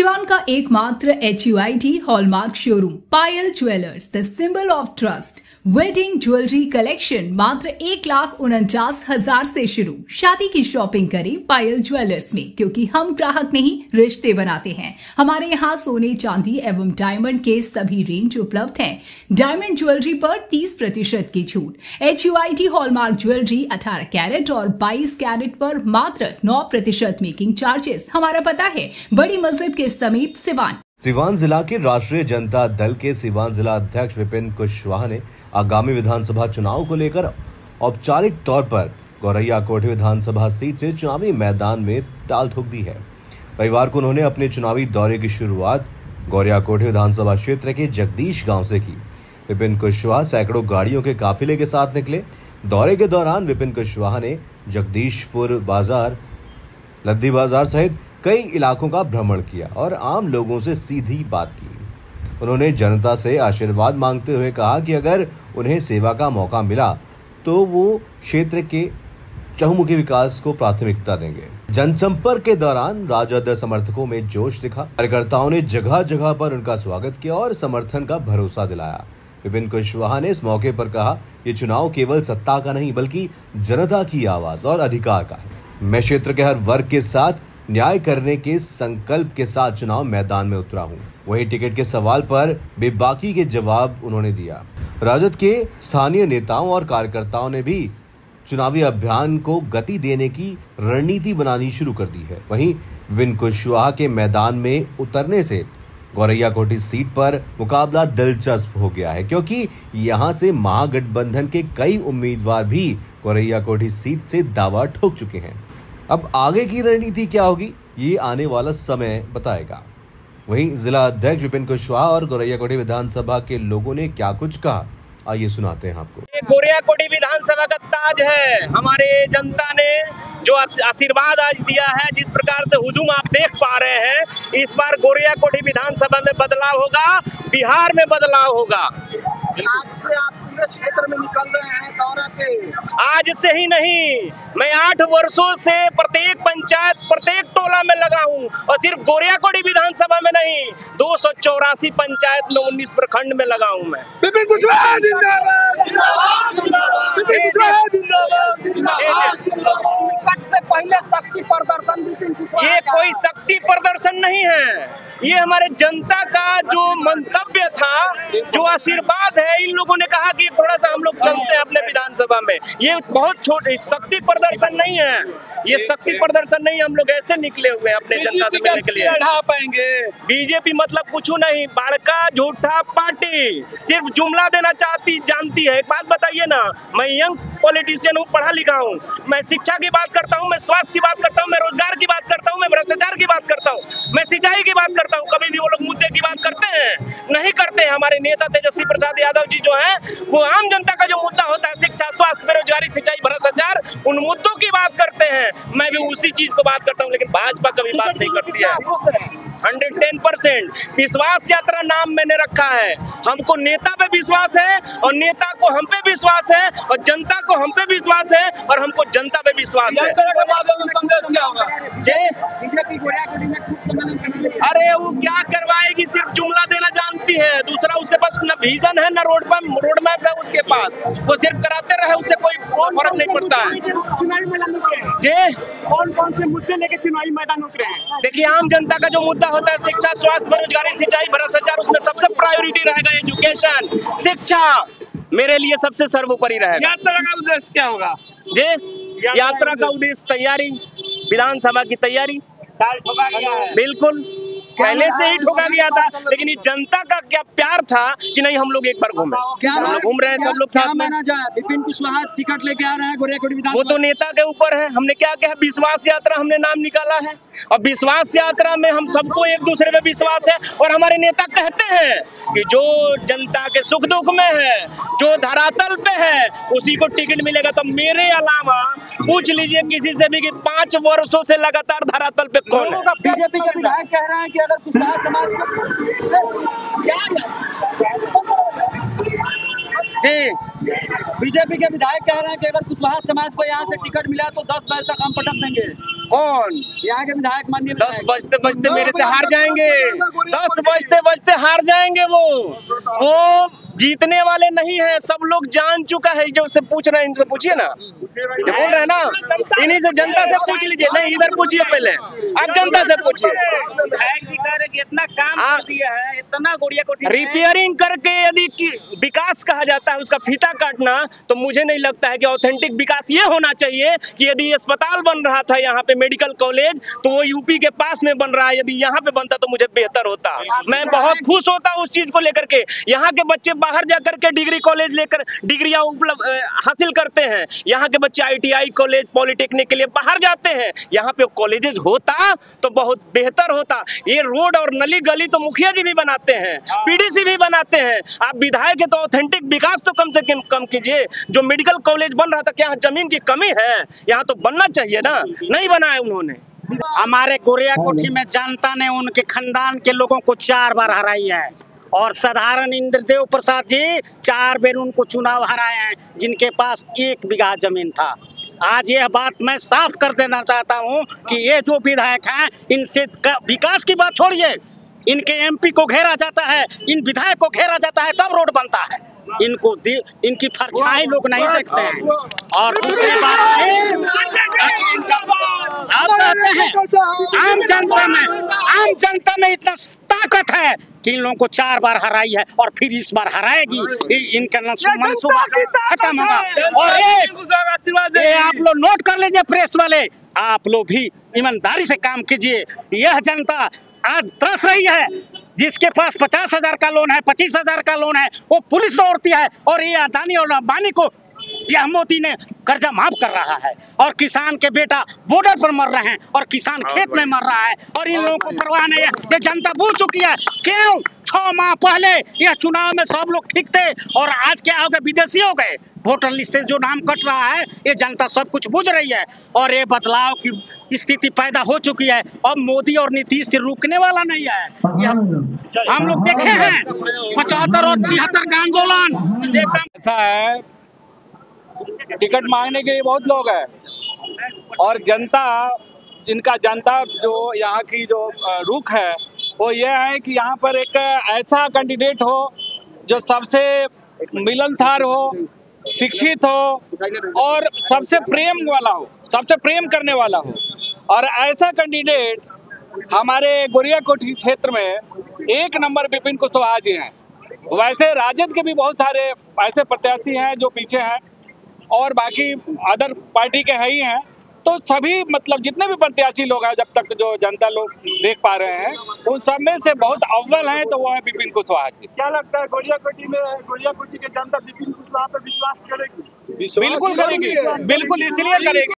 सिवान का एकमात्र HUID hallmark showroom Payal jewellers, the symbol of trust. Wedding jewellery collection मात्र 1,49,000 से शुरू। शादी की शॉपिंग करें पायल ज्वेलर्स में, क्योंकि हम ग्राहक नहीं रिश्ते बनाते हैं। हमारे यहाँ सोने चांदी एवं डायमंड के सभी रेंज उपलब्ध हैं। डायमंड ज्वेलरी पर 30% की छूट। HUID हॉलमार्क ज्वेलरी 18 कैरेट और 22 कैरेट पर मात्र 9% मेकिंग चार्जेस। हमारा पता है बड़ी मस्जिद के समीप सिवान। सिवान जिला के राष्ट्रीय जनता दल के सिवान जिला अध्यक्ष विपिन कुशवाहा ने आगामी विधानसभा चुनाव को लेकर औपचारिक तौर पर गौरैया कोठी विधानसभा सीट से चुनावी मैदान में टाल ठोक दी है। रविवार को उन्होंने अपने चुनावी दौरे की शुरुआत गौरैया कोठी विधानसभा क्षेत्र के जगदीश गांव से की। विपिन कुशवाहा सैकड़ों गाड़ियों के काफिले के साथ निकले। दौरे के दौरान विपिन कुशवाहा ने जगदीशपुर बाजार, लद्दी बाजार सहित कई इलाकों का भ्रमण किया और आम लोगों से सीधी बात की। उन्होंने जनता से आशीर्वाद मांगते हुए कहा कि अगर उन्हें सेवा का मौका मिला तो वो क्षेत्र के चहुमुखी विकास को प्राथमिकता देंगे। जनसंपर्क के दौरान राजद समर्थकों में जोश दिखा। कार्यकर्ताओं ने जगह जगह पर उनका स्वागत किया और समर्थन का भरोसा दिलाया। विपिन कुशवाहा ने इस मौके पर कहा, ये चुनाव केवल सत्ता का नहीं बल्कि जनता की आवाज और अधिकार का है। मैं क्षेत्र के हर वर्ग के साथ न्याय करने के संकल्प के साथ चुनाव मैदान में उतरा हूं। वहीं टिकट के सवाल पर बेबाकी के जवाब उन्होंने दिया। राजद के स्थानीय नेताओं और कार्यकर्ताओं ने भी चुनावी अभियान को गति देने की रणनीति बनानी शुरू कर दी है। वहीं विपिन कुशवाहा के मैदान में उतरने से गौरैया कोठी सीट पर मुकाबला दिलचस्प हो गया है, क्योंकि यहां से महागठबंधन के कई उम्मीदवार भी गौरैया कोठी सीट से दावा ठोक चुके हैं। अब आगे की रणनीति क्या होगी, ये आने वाला समय बताएगा। वहीं जिला अध्यक्ष विपिन कुशवाहा और गौरैया कोठी विधानसभा के लोगों ने क्या कुछ कहा, आइए सुनाते हैं आपको। गौरैया कोठी विधानसभा का ताज है। हमारे जनता ने जो आशीर्वाद आज दिया है, जिस प्रकार से हुजूम आप देख पा रहे हैं, इस बार गौरैया कोठी विधानसभा में बदलाव होगा, बिहार में बदलाव होगा। आज से आप पूरे क्षेत्र में निकल रहे हैं दौरा पे। आज से ही नहीं, मैं 8 वर्षों से प्रत्येक पंचायत, प्रत्येक टोला में लगा हूं, और सिर्फ गौरैया कोठी विधानसभा में नहीं, 284 पंचायत में 19 प्रखंड में लगा हूं मैं। विपिन कुशवाहा जिंदाबाद, जिंदाबाद, जिंदाबाद, विपिन कुशवाहा जिंदाबाद, जिंदाबाद। से पहले शक्ति प्रदर्शन विपिन कुशवाहा, ये कोई शक्ति प्रदर्शन नहीं है, ये हमारे जनता का जो मंतव्य था, जो आशीर्वाद है। इन लोगों ने कहा कि थोड़ा सा हम लोग चलते हैं अपने विधानसभा में, ये बहुत छोटी शक्ति प्रदर्शन नहीं है, ये शक्ति प्रदर्शन नहीं। हम लोग ऐसे निकले हुए हैं अपने जनता से मिलने के लिए। पाएंगे बीजेपी मतलब कुछ नहीं, बड़का झूठा पार्टी, सिर्फ जुमला देना जानती है। एक बात बताइए ना, मैं यंग पॉलिटिशियन हूँ, पढ़ा लिखा हूँ, मैं शिक्षा की बात करता हूँ, मैं स्वास्थ्य की बात करता हूँ, मैं रोजगार की बात करता हूँ, मैं भ्रष्टाचार की बात करता हूँ, मैं सिंचाई की बात करता हूँ। कभी भी वो लोग मुद्दे की बात करते हैं? नहीं करते हैं। हमारे नेता तेजस्वी प्रसाद यादव जी जो है, वो आम जनता का जो मुद्दा होता है, शिक्षा, स्वास्थ्य, बेरोजगारी, सिंचाई, भ्रष्टाचार, उन मुद्दों की बात करते हैं। मैं भी उसी चीज को बात करता हूँ, लेकिन भाजपा कभी बात नहीं करती है। 110% विश्वास यात्रा नाम मैंने रखा है। हमको नेता पे विश्वास है, और नेता को हम पे विश्वास है, और जनता को हम पे विश्वास है, और हमको जनता पे विश्वास है। अरे वो क्या करवाएगी, सिर्फ जुमला देना जानती है। दूसरा उसके पास न विजन है, न रोड मैप है उसके पास। वो सिर्फ कराते रहे, उससे कोई फर्क नहीं पड़ता है। चुनावी मैदान उतरे हैं जी, कौन से मुद्दे लेके चुनावी मैदान उतरे हैं? देखिए, आम जनता का जो मुद्दा होता है, शिक्षा, स्वास्थ्य, बेरोजगारी, सिंचाई, भ्रष्टाचार, उसमें सबसे प्रायोरिटी रहेगा एजुकेशन, शिक्षा मेरे लिए सबसे सर्वोपरि रहेगा। यात्रा का उद्देश्य क्या होगा जी? यात्रा का उद्देश्य तैयारी, विधानसभा की तैयारी। बिल्कुल, पहले से ही ठोका गया था, लेकिन ये जनता का क्या प्यार था कि नहीं हम लोग एक बार घूमे। हम लोग घूम रहे हैं सब लोग साथ में। विपिन कुशवाहा टिकट लेके आ रहे हैं गौरैया कोठी विधानसभा। वो तो नेता के ऊपर है। हमने क्या कहा, विश्वास यात्रा हमने नाम निकाला है, और विश्वास यात्रा में हम सबको एक दूसरे पे विश्वास है। और हमारे नेता कहते हैं कि जो जनता के सुख दुख में है, जो धरातल पे है, उसी को टिकट मिलेगा। तो मेरे अलावा पूछ लीजिए किसी से भी कि 5 वर्षों से लगातार धरातल पे कौन है? बीजेपी के विधायक कह रहे हैं कि अगर कुशवाहा समाज को जी बीजेपी के विधायक कह रहे हैं कि अगर कुशवाहा समाज को यहाँ से टिकट मिला तो 10 बजे तक हम पटक देंगे। कौन? यहाँ के विधायक माननीय 10 बजते बजते मेरे से हार जाएंगे। 10 बजते बजते हार जाएंगे वो जीतने वाले नहीं है। सब लोग जान चुका है। जो से पूछ रहे हैं इनसे पूछिए ना, जो बोल रहे हैं ना, इन्हीं से जनता से पूछ लीजिए। नहीं, इधर पूछिए पहले, अब जनता से पूछिए। इतना काम दिया है, इतना गोड़िया कोठी रिपेयरिंग करके यदि विकास कहा जाता है, उसका फीता काटना, तो मुझे नहीं लगता है कि ऑथेंटिक विकास ये होना चाहिए कि यदि अस्पताल बन रहा था यहाँ पे मेडिकल कॉलेज, तो वो यूपी के पास में बन रहा है। यदि यहाँ पे बनता तो मुझे बेहतर होता। मैं बहुत खुश होता उस चीज को लेकर के। यहाँ के बच्चे बाहर जाकर के डिग्री कॉलेज लेकर डिग्रियां हासिल करते हैं। यहाँ के बच्चे ITI कॉलेज, पॉलिटेक्निक के लिए बाहर जाते हैं। यहाँ पे कॉलेजेस होता तो बहुत बेहतर होता। ये रोड और नली गली तो मुखिया जी भी बनाते हैं, PDC भी बनाते हैं। आप विधायक है तो ऑथेंटिक विकास तो कम से कम कीजिए। जो मेडिकल कॉलेज बन रहा था, क्या जमीन की कमी है? यहाँ तो बनना चाहिए ना, नहीं बना है उन्होंने। हमारे गोरिया कोठी में जनता ने उनके खानदान के लोगों को 4 बार हराई है और साधारण इंद्रदेव प्रसाद जी 4 बार उनको चुनाव हराए हैं, जिनके पास 1 बीघा जमीन था। आज यह बात मैं साफ कर देना चाहता हूं कि ये जो विधायक हैं, इनसे विकास की बात छोड़िए। इनके MP को घेरा जाता है, इन विधायक को घेरा जाता है, तब रोड बनता है। इनकी परछाई लोग नहीं देखते हैं। और दूसरी बात आप कहते हैं आम जनता में इतना ताकत है कि इन लोगों को 4 बार हराई है और फिर इस बार हराएगी। इनका मंसूबा खत्म होगा। और ये आप लोग नोट कर लीजिए, प्रेस वाले, आप लोग भी ईमानदारी से काम कीजिए। यह जनता आज तरस रही है। जिसके पास 50,000 का लोन है, 25,000 का लोन है, वो पुलिस दौड़ती है। और ये अदानी और अंबानी को यह मोदी ने कर्जा माफ कर रहा है। और किसान के बेटा बॉर्डर पर मर रहे हैं और किसान खेत में मर रहा है। और इन लोगों को परवाह नहीं है। ये जनता भूल चुकी है। क्यों 6 माह पहले यह चुनाव में सब लोग ठीक थे और आज क्या हो गए? विदेशी हो गए। वोटर लिस्ट से जो नाम कट रहा है, ये जनता सब कुछ बुझ रही है और ये बदलाव की स्थिति पैदा हो चुकी है। अब मोदी और नीतीश से रुकने वाला नहीं है। हम लोग देखे हैं 75 और 76 का आंदोलन। ऐसा है, टिकट मांगने के लिए बहुत लोग हैं और जनता जो यहाँ की जो रुख है वो ये है कि यहाँ पर एक ऐसा कैंडिडेट हो जो सबसे मिलनसार हो, शिक्षित हो और सबसे प्रेम वाला हो, सबसे प्रेम करने वाला हो। और ऐसा कैंडिडेट हमारे गोरिया कोठी क्षेत्र में 1 नंबर विपिन कुशवाहा जी हैं। वैसे राजद के भी बहुत सारे ऐसे प्रत्याशी हैं जो पीछे हैं और बाकी अदर पार्टी के है ही हैं। तो सभी मतलब जितने भी प्रत्याशी लोग हैं, जब तक जो जनता लोग देख पा रहे हैं, उन सब में से बहुत अव्वल हैं तो वो है विपिन कुशवाहा जी। क्या लगता है गोरिया कोठी के जनता विपिन कुशवाहा पर विश्वास करेगी? बिल्कुल करेगी, बिल्कुल इसलिए करेगी।